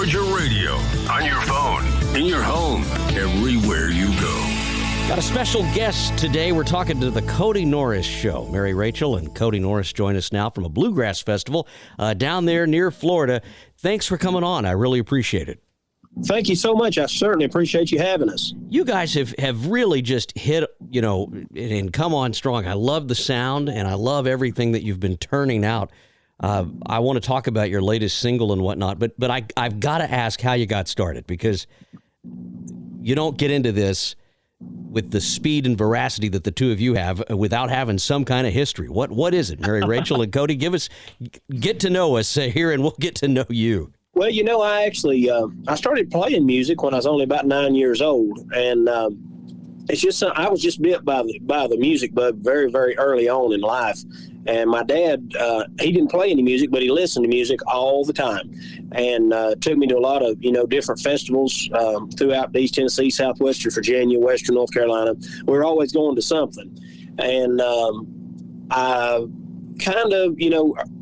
Georgia Radio. On your phone, in your home, everywhere you go. Got a special guest today. We're talking to the Kody Norris Show. Mary Rachel and Kody Norris join us now from a bluegrass festival down there near Florida. Thanks for coming on. I really appreciate it. Thank you so much. I certainly appreciate you having us. You guys have really just hit, and come on strong. I love the sound, and I love everything that you've been turning out. I want to talk about your latest single and whatnot, but I've got to ask how you got started, because you don't get into this with the speed and veracity that the two of you have without having some kind of history. What is it, Mary Rachel and Kody? Get to know us here, and we'll get to know you. Well, I actually I started playing music when I was only about 9 years old, and it's just I was just bit by the music bug very, very early on in life. And my dad, he didn't play any music, but he listened to music all the time, and took me to a lot of different festivals throughout East Tennessee, Southwestern Virginia, Western North Carolina. We were always going to something, and I kind of,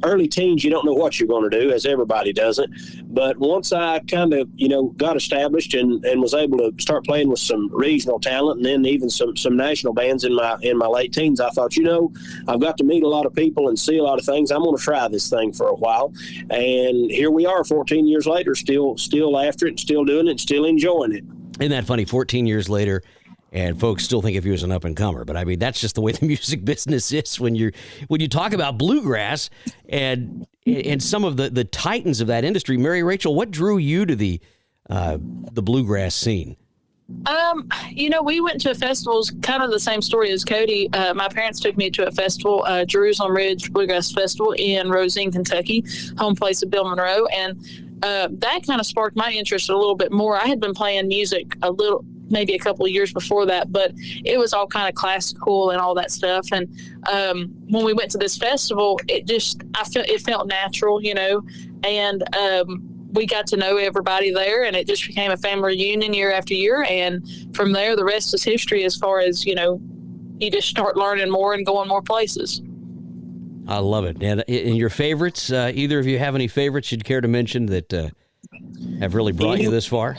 early teens, you don't know what you're going to do, as everybody doesn't. But once I kind of, got established and was able to start playing with some regional talent, and then even some national bands in my late teens, I thought, I've got to meet a lot of people and see a lot of things. I'm going to try this thing for a while. And here we are 14 years later, still after it, still doing it, still enjoying it. Isn't that funny? 14 years later, and folks still think of you as an up-and-comer. But, I mean, that's just the way the music business is when you talk about bluegrass and some of the titans of that industry. Mary Rachel, what drew you to the bluegrass scene? We went to festivals, kind of the same story as Kody. My parents took me to a festival, Jerusalem Ridge Bluegrass Festival in Rosine, Kentucky, home place of Bill Monroe. And that kind of sparked my interest a little bit more. I had been playing music maybe a couple of years before that, but it was all kind of classical and all that stuff. And when we went to this festival, it felt natural, and we got to know everybody there, and it just became a family reunion year after year. And from there, the rest is history, as far as, you just start learning more and going more places. I love it. And in your favorites, either of you have any favorites you'd care to mention that have really brought you this far?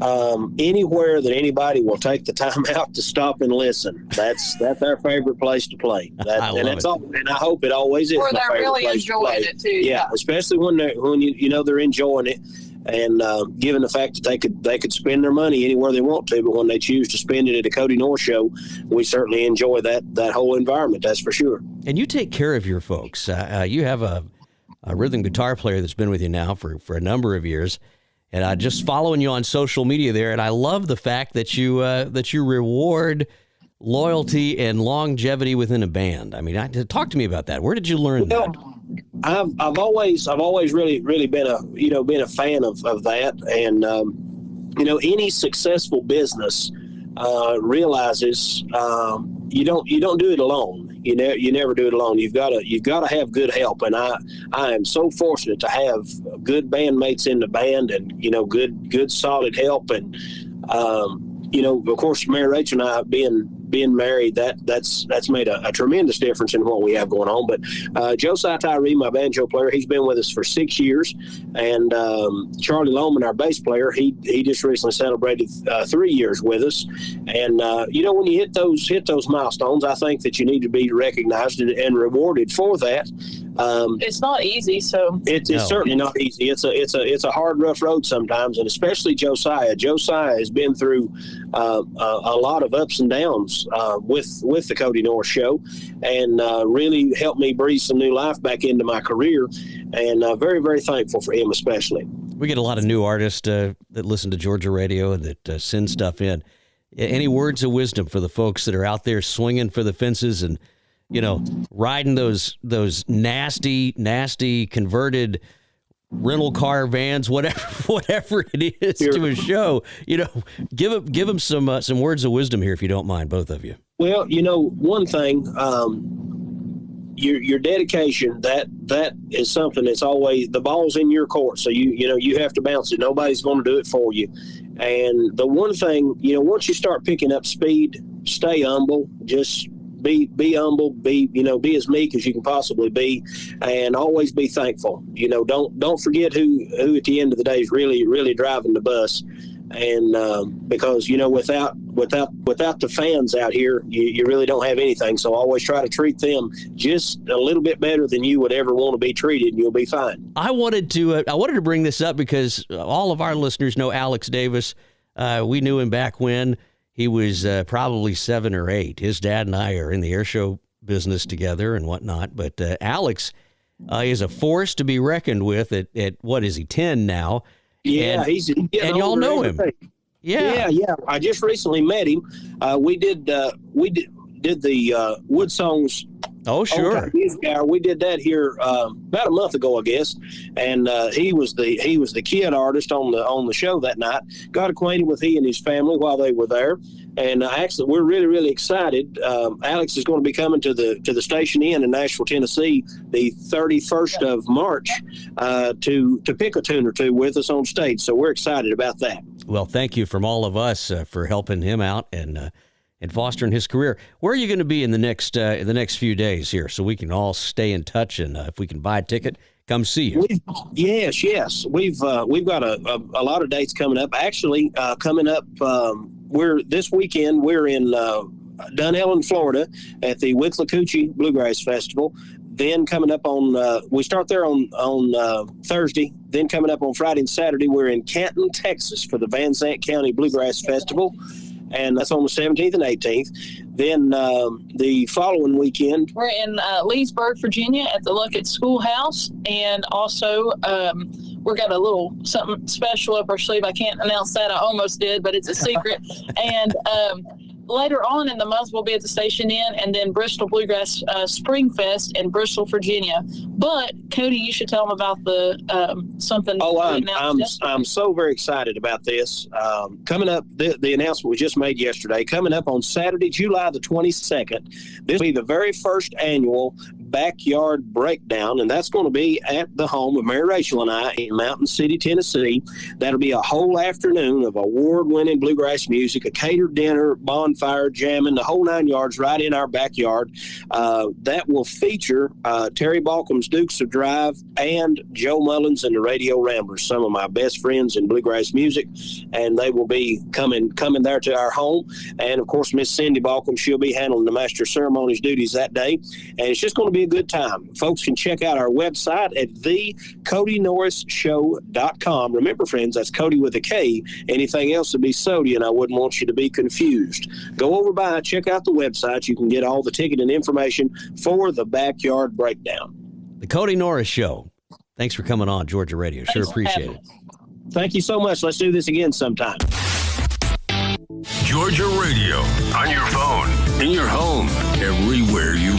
Anywhere that anybody will take the time out to stop and listen. That's our favorite place to play. And I hope it always is. Or my they're favorite really place enjoying it too. Yeah, especially when they're enjoying it, and given the fact that they could spend their money anywhere they want to, but when they choose to spend it at a Kody Norris show, we certainly enjoy that whole environment. That's for sure. And you take care of your folks. You have a rhythm guitar player that's been with you now for a number of years. And I'm just following you on social media there, and I love the fact that you reward loyalty and longevity within a band. I mean, talk to me about that. Where did you learn that? I've always really been a fan of that, and any successful business realizes you don't do it alone. You never do it alone. You've got to have good help, and I am so fortunate to have good bandmates in the band, and good solid help, and of course, Mary Rachel and I being married, that's made a tremendous difference in what we have going on. But Josiah Tyree, my banjo player, he's been with us for 6 years, and Charlie Lohman, our bass player, he just recently celebrated 3 years with us. And when you hit those milestones, I think that you need to be recognized and rewarded for that. It's not easy, so it's certainly not easy. It's a hard, rough road sometimes, and especially Josiah. Josiah has been through a lot of ups and downs with the Kody Norris show, and really helped me breathe some new life back into my career, and very, very thankful for him especially. We get a lot of new artists that listen to Georgia radio and that send stuff in. Any words of wisdom for the folks that are out there swinging for the fences and riding those nasty converted rental car vans, whatever it is, to a show? Give them some words of wisdom here, if you don't mind, both of you. Well, one thing, your dedication, that is something that's always, the ball's in your court, so you have to bounce it. Nobody's going to do it for you. And the one thing, once you start picking up speed, stay humble. Just be humble, be as meek as you can possibly be, and always be thankful. Don't forget who at the end of the day is really, really driving the bus. And because without the fans out here, you really don't have anything. So always try to treat them just a little bit better than you would ever want to be treated, and you'll be fine. I wanted to bring this up because all of our listeners know Alex Davis. We knew him back when he was probably 7 or 8. His dad and I are in the air show business together and whatnot. But Alex is a force to be reckoned with at what is he, 10 now? Yeah, and y'all know him. Yeah. I just recently met him. We did the Wood Songs. Oh, sure. Music Hour. We did that here about a month ago, I guess. And he was the kid artist on the show that night. Got acquainted with he and his family while they were there. And actually, we're really, really excited. Alex is going to be coming to the Station Inn in Nashville, Tennessee, the 31st of March to pick a tune or two with us on stage. So we're excited about that. Well, thank you from all of us for helping him out and fostering his career. Where are you going to be in the next few days here, so we can all stay in touch? And if we can buy a ticket, come see you. Yes. We've got a lot of dates coming up. Actually, coming up. This weekend we're in Dunellen, Florida, at the Withlacoochee Bluegrass Festival. Then coming up on we start there on Thursday. Then coming up on Friday and Saturday, we're in Canton, Texas, for the Van Zandt County Bluegrass Festival, and that's on the 17th and 18th. Then the following weekend, we're in Leesburg, Virginia, at the Luckett Schoolhouse, and also we've got a little something special up our sleeve. I can't announce that. I almost did, but it's a secret. And later on in the month, we'll be at the Station Inn, and then Bristol Bluegrass Spring Fest in Bristol, Virginia. But Kody, you should tell them about the something. Oh, I'm so very excited about this. Coming up, the announcement was just made yesterday. Coming up on Saturday, July the 22nd, this will be the very first annual Backyard Breakdown, and that's going to be at the home of Mary Rachel and I in Mountain City, Tennessee. That'll be a whole afternoon of award-winning bluegrass music, a catered dinner, bonfire, jamming, the whole 9 yards right in our backyard. That will feature Terry Balcom's Dukes of Drive and Joe Mullins and the Radio Ramblers, some of my best friends in bluegrass music, and they will be coming there to our home. And of course, Miss Cindy Balcom, she'll be handling the master of ceremonies duties that day, and it's just going to be a good time. Folks can check out our website at thekodynorrisshow.com. Remember, friends, that's Kody with a K. Anything else would be Sody, and I wouldn't want you to be confused. Go over by, check out the website. You can get all the ticket and information for the Backyard Breakdown. The Kody Norris Show. Thanks for coming on, Georgia Radio. Sure appreciate it. Thank you so much. Let's do this again sometime. Georgia Radio, on your phone, in your home, everywhere you